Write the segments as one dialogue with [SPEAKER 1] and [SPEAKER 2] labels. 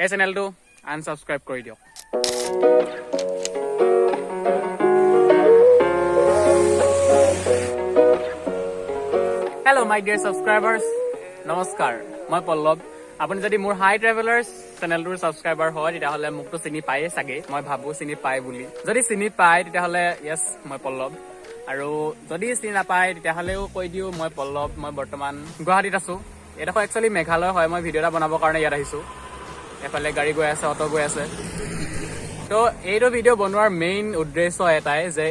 [SPEAKER 1] এই চেনেলটো আনসাবস্ক্ৰাইব কৰি দিয়ক। হেল্ল' মাই ডিয়াৰ ছাবস্ক্ৰাইবাৰ্ছ, নমস্কাৰ, মই পল্লৱ। আপুনি যদি মোৰ হাই ট্ৰেভেলাৰ্ছ চেনেলটোৰ ছাবস্ক্ৰাইবাৰ হয় তেতিয়াহ'লে মোকতো চিনি পায়েই চাগে, মই ভাবোঁ চিনি পায় বুলি। যদি চিনি পায় তেতিয়াহ'লে য়েছ, মই পল্লৱ। আৰু যদি চিনি নাপায় তেতিয়াহ'লেও কৈ দিওঁ মই পল্লৱ। মই বৰ্তমান গুৱাহাটীত আছোঁ। এইডোখৰ একচুৱেলি মেঘালয় হয়। মই ভিডিঅ' এটা বনাবৰ কাৰণে ইয়াত আহিছোঁ। এফালে গাড়ী গৈ আছে, অটো গৈ আছে। তো এইটো ভিডিঅ' বনোৱাৰ মেইন উদ্দেশ্য এটাই যে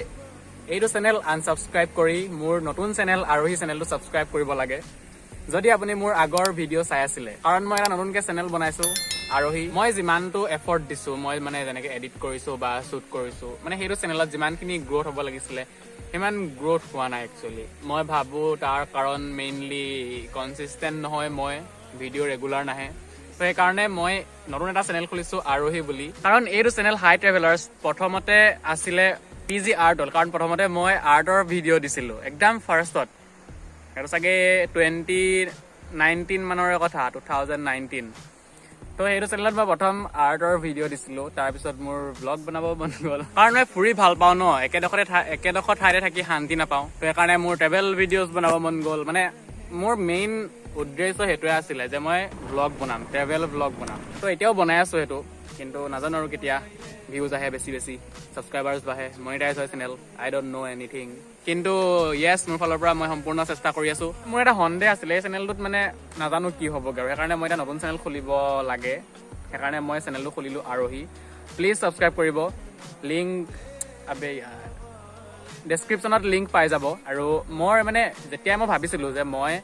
[SPEAKER 1] এইটো চেনেল আনসাবস্ক্ৰাইব কৰি মোৰ নতুন চেনেল আৰোহী চেনেলটো ছাবস্ক্ৰাইব কৰিব লাগে। যদি আপুনি মোৰ আগৰ ভিডিঅ' চাই আছিলে, কাৰণ মই এটা নতুনকৈ চেনেল বনাইছোঁ আৰোহী। মই যিমানটো এফৰ্ট দিছোঁ, মই মানে যেনেকৈ এডিট কৰিছোঁ বা শ্বুট কৰিছোঁ, মানে সেইটো চেনেলত যিমানখিনি গ্ৰ'থ হ'ব লাগিছিলে সিমান গ্ৰ'থ হোৱা নাই একচুৱেলি। মই ভাবোঁ তাৰ কাৰণ মেইনলি কনচিষ্টেণ্ট নহয়, মই ভিডিঅ' ৰেগুলাৰ নাহে। তো সেইকাৰণে মই নতুন এটা চেনেল খুলিছোঁ আৰোহী বুলি। কাৰণ এইটো চেনেল হাই ট্ৰেভেলাৰ্ছ প্ৰথমতে আছিলে PG আৰ্টত, কাৰণ প্ৰথমতে মই আৰ্টৰ ভিডিঅ' দিছিলোঁ একদম ফাৰ্ষ্টত। সেইটো চাগে 2019 মানৰে কথা, 2019। তো সেইটো চেনেলত মই প্ৰথম আৰ্টৰ ভিডিঅ' দিছিলোঁ। তাৰপিছত মোৰ ব্লগ বনাব মন গ'ল, কাৰণ মই ফুৰি ভাল পাওঁ ন, একেডোখৰ ঠাইতে থাকি শান্তি নাপাওঁ। তো সেইকাৰণে মোৰ ট্ৰেভেল ভিডিঅ'জ বনাব মন গ'ল। মানে মোৰ মেইন উদ্দেশ্য সেইটোৱে আছিলে যে মই ব্লগ বনাম, ট্ৰেভেল ব্লগ বনাম। তো এতিয়াও বনাই আছোঁ সেইটো, কিন্তু নাজানো আৰু কেতিয়া ভিউজ আহে, বেছি ছাবস্ক্ৰাইবাৰ্ছ বাঢ়ে, মনিটাইজ হয় channel, I don't know' anything. কিন্তু য়েছ, মোৰ ফালৰ পৰা মই সম্পূৰ্ণ চেষ্টা কৰি আছোঁ। মোৰ এটা সন্দেহ আছিলে এই চেনেলটোত, মানে নাজানো কি হ'বগৈ, আৰু সেইকাৰণে মই এটা নতুন চেনেল খুলিব লাগে। সেইকাৰণে মই চেনেলটো খুলিলোঁ আৰোহী। প্লিজ ছাবস্ক্ৰাইব কৰিব। লিংক ডেছক্ৰিপশ্যনত লিংক পাই যাব। আৰু মই মানে যেতিয়াই মই ভাবিছিলোঁ যে মই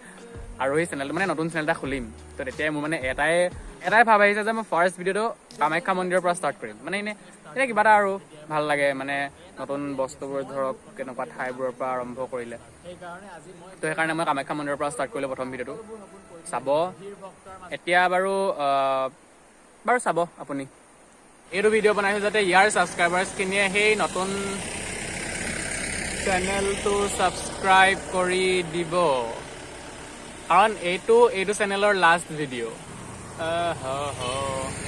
[SPEAKER 1] আৰোহী চেনেলটো মানে নতুন চেনেল এটা খুলিম, তো তেতিয়াই মোৰ মানে এটাই ভাব আহিছে যে মই ফাৰ্ষ্ট ভিডিঅ'টো কামাখ্যা মন্দিৰৰ পৰা ষ্টাৰ্ট কৰিম। মানে এতিয়া কিবা এটা আৰু ভাল লাগে, মানে নতুন বস্তুবোৰ ধৰক কেনেকুৱা ঠাইবোৰৰ পৰা আৰম্ভ কৰিলে। তো সেইকাৰণে মই কামাখ্যা মন্দিৰৰ পৰা ষ্টাৰ্ট কৰিলোঁ প্ৰথম ভিডিঅ'টো। চাব এতিয়া বাৰু চাব আপুনি। এইটো ভিডিঅ' বনাইছোঁ যাতে ইয়াৰ ছাবস্ক্ৰাইবাৰ্ছখিনিয়ে সেই নতুন চেনেলটো ছাবস্ক্ৰাইব কৰি দিব, কাৰণ এইটো চেনেলৰ লাষ্ট ভিডিঅ'।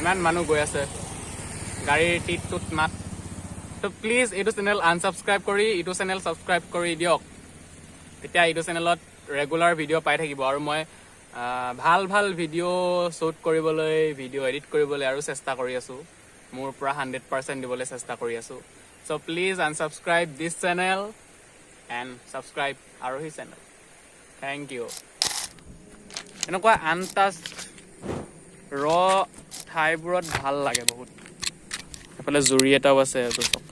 [SPEAKER 1] ইমান মানুহ গৈ আছে, গাড়ীৰ টিট মাত। তো প্লিজ এইটো চেনেল আনসাবস্ক্ৰাইব কৰি এইটো চেনেল ছাবস্ক্ৰাইব কৰি দিয়ক। তেতিয়া এইটো চেনেলত ৰেগুলাৰ ভিডিঅ' পাই থাকিব। আৰু মই ভাল ভিডিঅ' শ্বুট কৰিবলৈ, ভিডিঅ' এডিট কৰিবলৈ আৰু চেষ্টা কৰি আছোঁ। মোৰ পৰা 100% দিবলৈ চেষ্টা কৰি আছোঁ। So' please unsubscribe this channel and subscribe Arohi channel. Thank you. এনেকুৱা আনটাচ ৰ ঠাইবোৰত ভাল লাগে বহুত। এইফালে জুৰি এটাও আছে, এইটো চব।